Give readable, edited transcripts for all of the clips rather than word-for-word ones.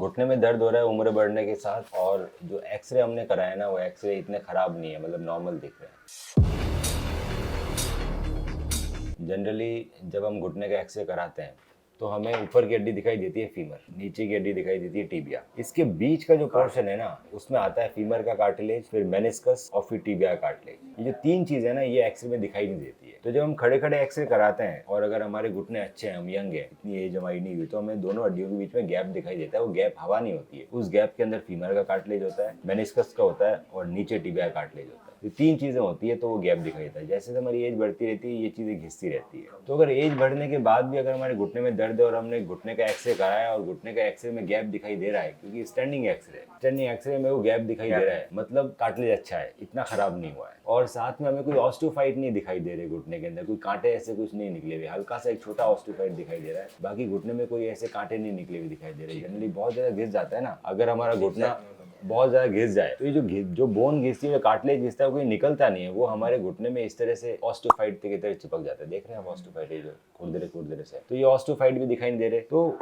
घुटने में दर्द हो रहा है उम्र बढ़ने के साथ, और जो एक्सरे हमने कराया है ना वो एक्सरे इतने खराब नहीं है, मतलब नॉर्मल दिख रहे हैं। जनरली जब हम घुटने का एक्सरे कराते हैं तो हमें ऊपर की हड्डी दिखाई देती है फीमर, नीचे की हड्डी दिखाई देती है टिबिया। इसके बीच का जो पोर्शन है ना उसमें आता है फीमर का कार्टिलेज, फिर मेनिस्कस और फिर टिबिया का कार्टिलेज। ये जो तीन चीजें ना ये एक्सरे में दिखाई नहीं देती है। तो जब हम खड़े खड़े एक्सरे कराते हैं और अगर हमारे घुटने अच्छे हैं, हम यंग है, इतनी एज हमारी नहीं हुई, तो हमें दोनों हड्डियों के बीच में गैप दिखाई देता है। वो गैप हवा नहीं होती है, उस गैप के अंदर फीमर का कार्टिलेज होता है, मेनिस्कस का होता है और नीचे टिबिया का कार्टिलेज होता है। ये तीन चीजें होती है तो वो गैप दिखाई देता है। जैसे हमारी एज बढ़ती रहती है ये चीजें घिसती रहती है। तो अगर एज बढ़ने के बाद भी अगर हमारे घुटने में दर्द है और हमने घुटने का एक्सरे कराया और घुटने का एक्सरे में गैप दिखाई दे रहा है, क्योंकि स्टैंडिंग एक्सरे में वो गैप दिखाई दे रहा है, मतलब कार्टिलेज अच्छा है, इतना खराब नहीं हुआ है। और साथ में हमें कोई ऑस्टियोफाइट नहीं दिखाई दे रहे घुटने के अंदर, कोई कांटे ऐसे कुछ नहीं निकले हुए, हल्का सा एक छोटा ऑस्टियोफाइट दिखाई दे रहा है, बाकी घुटने में कोई ऐसे कांटे नहीं निकले हुए दिखाई दे रहे। जनरली बहुत ज्यादा घिस जाता है ना, अगर हमारा घुटना बहुत ज्यादा घिस जाए तो ये जो बोन घिसती है, कार्टिलेज घिसता है, वो कोई निकलता नहीं है, वो हमारे घुटने में इस तरह से ऑस्टियोफाइट की तरह चिपक जाता है। देख रहे हैं आप ऑस्टियोफाइट, जो खुरदरे से, तो ये ऑस्टियोफाइट भी दिखाई नहीं दे रहे। तो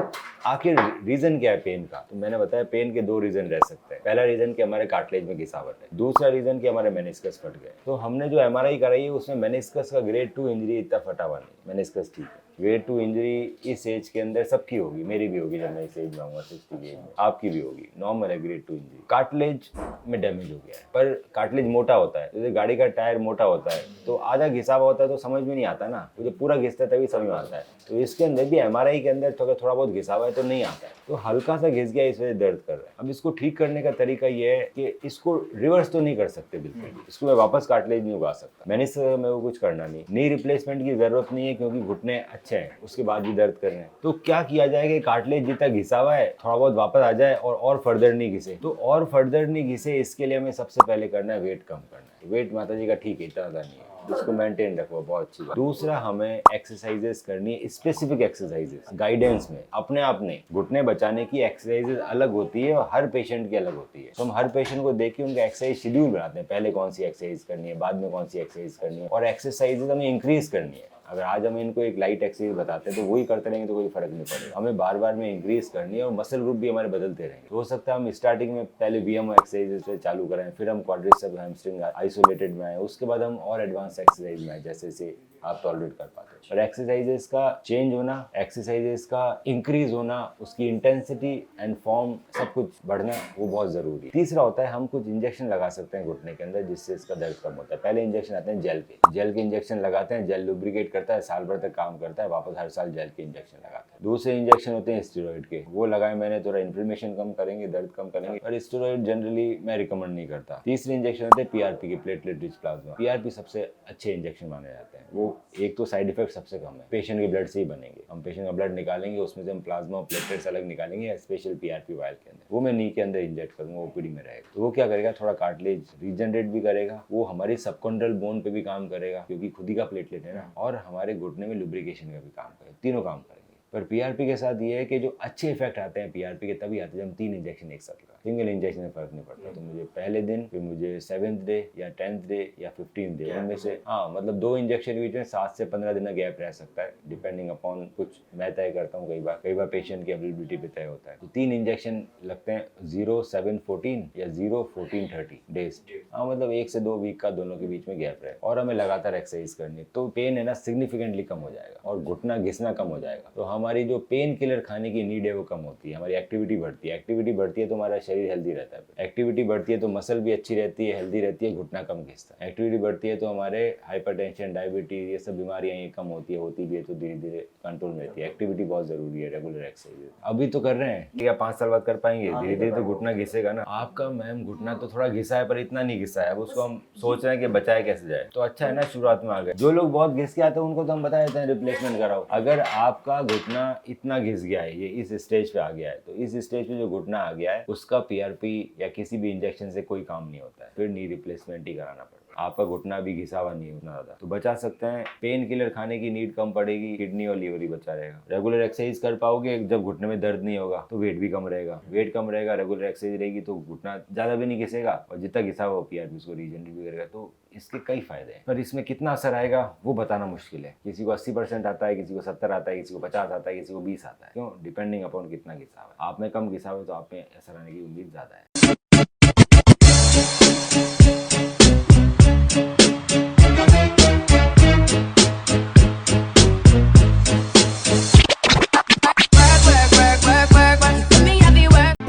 आखिर रीजन क्या है पेन का? तो मैंने बताया पेन के दो रीजन रह सकते हैं। पहला रीजन कि हमारे कार्टिलेज में घिसावट है, दूसरा रीजन कि हमारे मेनिस्कस फट गए। तो हमने जो एमआरआई कराई है उसमें मेनिस्कस का ग्रेड 2 इंजरी इतना फटा हुआ नहीं, मेनिस्कस ठीक है। ग्रेड 2 इंजरी इस एज के अंदर सबकी होगी, मेरी भी होगी जब मैं इस एज में आऊंगा 60 की एज में, आपकी भी होगी, नॉर्मल है ग्रेड 2 इंजरी। कार्टिलेज में डैमेज हो गया है, पर कार्टिलेज मोटा होता है, जैसे गाड़ी का टायर मोटा होता है तो आधा घिसा हुआ होता है तो समझ में नहीं आता ना, तो जब पूरा घिसता है तभी समझ में आता है। तो इसके अंदर भी एमआरआई के अंदर थोड़ा बहुत घिसा हुआ है तो नहीं आता है, तो हल्का सा घिस गया इस वजह से दर्द कर रहा है। अब इसको ठीक करने का तरीका ये है कि इसको रिवर्स तो नहीं कर सकते बिल्कुल भी, इसको मैं वापस कार्टिलेज नहीं उगा सकता, मैंने में वो कुछ करना नहीं, नी रिप्लेसमेंट की जरूरत नहीं है क्योंकि घुटने अच्छे हैं, उसके बाद भी दर्द कर रहे हैं। तो क्या किया जाए कि कार्टिलेज जितना घिसा हुआ है थोड़ा बहुत वापस आ जाए और फर्दर नहीं घिसे। तो और फर्दर नहीं घिसे इसके लिए हमें सबसे पहले करना है वेट कम करना है। वेट माता जी का ठीक है, इतना नहीं है, उसको मेंटेन रखो, बहुत अच्छी बात। दूसरा हमें एक्सरसाइजेस करनी है, स्पेसिफिक एक्सरसाइजेस गाइडेंस में। अपने आप नहीं, घुटने बचाने की एक्सरसाइजेस अलग होती है और हर पेशेंट की अलग होती है। तो हम हर पेशेंट को देख के उनका एक्सरसाइज शेड्यूल बनाते हैं, पहले कौन सी एक्सरसाइज करनी है, बाद में कौन सी एक्सरसाइज करनी है, और एक्सरसाइजेस हमें इंक्रीज करनी है। अगर आज हम इनको एक लाइट एक्सरसाइज बताते हैं तो वही करते रहेंगे तो कोई फर्क नहीं पड़ेगा, हमें बार बार में इंक्रीज करनी है और मसल ग्रुप भी हमारे बदलते रहेंगे। तो हो सकता है हम स्टार्टिंग में पहले वीएमओ एक्सरसाइज से चालू करें, फिर हम क्वाड्रिसेप्स हैमस्ट्रिंग आइसोलेटेड में आए, उसके बाद हम और एडवांस एक्सरसाइज में आए जैसे जैसे आप टॉलरेट कर पाते हैं। और एक्सरसाइजेस का चेंज होना, एक्सरसाइजेस का इंक्रीज होना, उसकी इंटेंसिटी एंड फॉर्म सब कुछ बढ़ना, वो बहुत जरूरी है। तीसरा होता है हम कुछ इंजेक्शन लगा सकते हैं घुटने के अंदर जिससे इसका दर्द कम होता है। पहले इंजेक्शन आते हैं जेल के इंजेक्शन लगाते हैं, जेल लुब्रिकेट करता है, साल भर तक काम करता है, वापस हर साल जेल के इंजेक्शन लगाते हैं। दूसरे इंजेक्शन होते हैं स्टेरॉइड के, वो लगाए मैंने, थोड़ा इन्फ्लेमेशन कम करेंगे, दर्द कम करेंगे, और स्टेरॉइड जनरली मैं रिकमेंड नहीं करता। तीसरे इंजेक्शन होते हैं पीआरपी के, प्लेटलेट रिच प्लाज्मा। पीआरपी सबसे अच्छे इंजेक्शन माने जाते हैं, वो एक तो साइड इफेक्ट सबसे कम है, पेशेंट के ब्लड से ही बनेंगे, हम पेशेंट का ब्लड निकालेंगे, उसमें से हम प्लाज्मा और प्लेटलेट्स अलग निकालेंगे स्पेशल पीआरपी वायल के अंदर, वो मैं नी के अंदर इंजेक्ट करूंगा, ओपीडी में रहेगा। तो वो क्या करेगा, थोड़ा कार्टिलेज रीजनरेट भी करेगा, वो हमारी सबकॉन्ड्रल बोन पे भी काम करेगा क्योंकि खुद ही का प्लेटलेट है ना, और हमारे घुटने में लुब्रिकेशन का भी काम करेगा, तीनों काम करेंगे। पर पीआरपी के साथ ये है कि जो अच्छे इफेक्ट आते हैं पीआरपी के तभी आते हैं जब हम 3 इंजेक्शन एक साथ लगाते हैं। सिंगल इंजेक्शन में फर्क नहीं पड़ता, तो मुझे पहले दिन, फिर मुझे 7th डे या 10th डे या 15th डे, उनमें से मतलब 2 इंजेक्शन के बीच में 7 से 15 दिन का गैप रह सकता है, डिपेंडिंग अपॉन, कुछ मैं तय करता हूँ, कई बार पेशेंट की अवेलेबिलिटी पे तय होता है। तो 3 इंजेक्शन लगते हैं, 0, 7, 14 या 0, 14, 30 डेज। मतलब 1 से 2 वीक का दोनों के बीच में गैप रहे, और हमें लगातार एक्सरसाइज करनी है, तो पेन है ना सिग्निफिकेंटली कम हो जाएगा और घुटना घिसना कम हो जाएगा। तो हमारी जो पेन किलर खाने की नीड है वो कम होती है, हमारी एक्टिविटी बढ़ती है, एक्टिविटी बढ़ती है तो हमारा शरीर हेल्दी रहता है, एक्टिविटी बढ़ती है तो मसल भी अच्छी रहती है, हेल्दी रहती है, घुटना कम घिसता है, एक्टिविटी बढ़ती है तो हमारे हाइपरटेंशन, डायबिटीज, ये सब बीमारियां ये कम होती भी है तो धीरे धीरे कंट्रोल में रहती है। एक्टिविटी बहुत जरूरी है, रेगुलर एक्सरसाइज अभी तो कर रहे हैं, या 5 साल बाद कर पाएंगे, धीरे धीरे तो घुटना घिसेगा ना। आपका मैम घुटना तो थोड़ा घिसा है पर इतना नहीं घिसा है, अब उसको हम सोच रहे हैं कि बचाए कैसे जाए। तो अच्छा है ना, शुरुआत में आ गए। जो लोग बहुत घिस के आते हैं उनको तो हम बता देते हैं रिप्लेसमेंट कराओ। अगर आपका घुटना इतना घिस गया है, ये इस स्टेज पे आ गया है, तो इस स्टेज पे जो घुटना आ गया है उसका पीआरपी या किसी भी इंजेक्शन से कोई काम नहीं होता है, फिर नी रिप्लेसमेंट ही कराना पड़ता है। आपका घुटना भी घिसा हुआ नहीं है उतना ज्यादा, तो बचा सकते हैं। पेन किलर खाने की नीड कम पड़ेगी, किडनी और लीवर ही बचा रहेगा। रेगुलर एक्सरसाइज कर पाओगे, जब घुटने में दर्द नहीं होगा तो वेट भी कम रहेगा, वेट कम रहेगा, रेगुलर एक्सरसाइज रहेगी तो घुटना ज्यादा भी नहीं घिसेगा, और जितना घिसा हुआ पीआरपी उसको रीजनरेट भी करेगा। तो इसके कई फायदे हैं, पर इसमें कितना असर आएगा वो बताना मुश्किल है। किसी को 80% आता है, किसी को 70 आता है, किसी को 50 आता है, किसी को 20 आता है। क्यों? डिपेंडिंग अपॉन कितना घिसाव है। आप में कम घिसाव है तो आप में असर आने की उम्मीद ज्यादा है।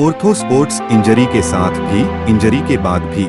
ऑर्थो स्पोर्ट्स इंजरी के साथ भी, इंजरी के बाद भी